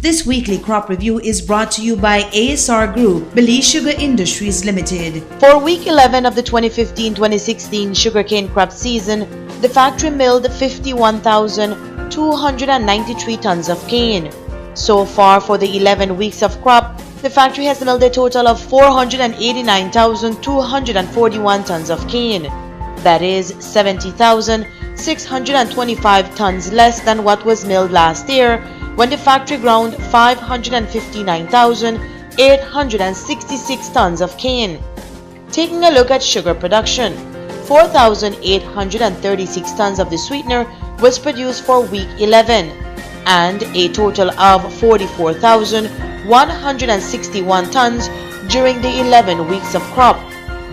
This weekly crop review is brought to you by ASR Group, Belize Sugar Industries Limited. For week 11 of the 2015-2016 sugarcane crop season, the factory milled 51,293 tons of cane. So far for the 11 weeks of crop, the factory has milled a total of 489,241 tons of cane. That is 70,625 tons less than what was milled last year, when the factory ground 559,866 tons of cane. Taking a look at sugar production, 4,836 tons of the sweetener was produced for week 11, and a total of 44,161 tons during the 11 weeks of crop.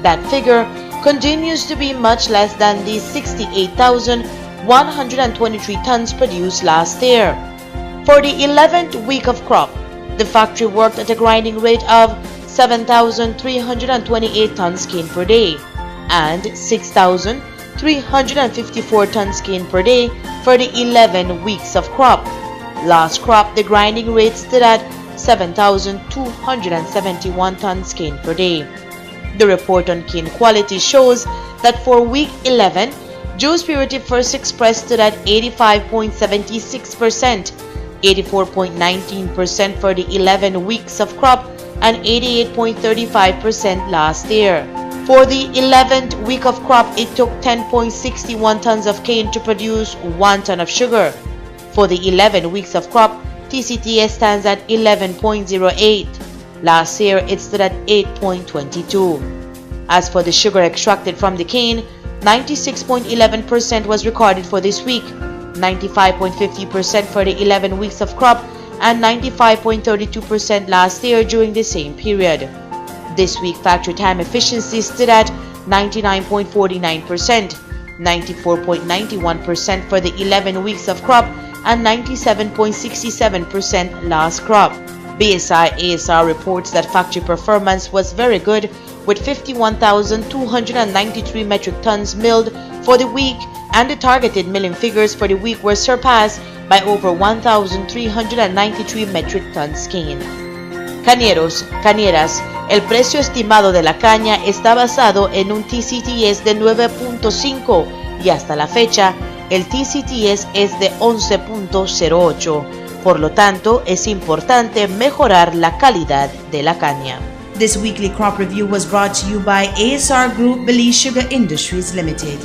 That figure continues to be much less than the 68,123 tons produced last year. For the 11th week of crop, the factory worked at a grinding rate of 7,328 tons cane per day and 6,354 tons cane per day for the 11 weeks of crop. Last crop, the grinding rate stood at 7,271 tons cane per day. The report on cane quality shows that for week 11, juice purity first expressed stood at 85.76%, 84.19% for the 11 weeks of crop, and 88.35% last year. For the 11th week of crop, it took 10.61 tons of cane to produce 1 ton of sugar. For the 11 weeks of crop, TCTS stands at 11.08. Last year, it stood at 8.22. As for the sugar extracted from the cane, 96.11% was recorded for this week, 95.50% for the 11 weeks of crop, and 95.32% last year during the same period. This week, factory time efficiency stood at 99.49%, 94.91% for the 11 weeks of crop, and 97.67% last crop. BSI ASR reports that factory performance was very good, with 51,293 metric tons milled for the week, and the targeted milling figures for the week were surpassed by over 1,393 metric tons cane. Cañeros, cañeras, el precio estimado de la caña está basado en un TCTS de 9.5 y hasta la fecha el TCTS es de 11.08. Por lo tanto, es importante mejorar la calidad de la caña. This weekly crop review was brought to you by ASR Group, Belize Sugar Industries Limited.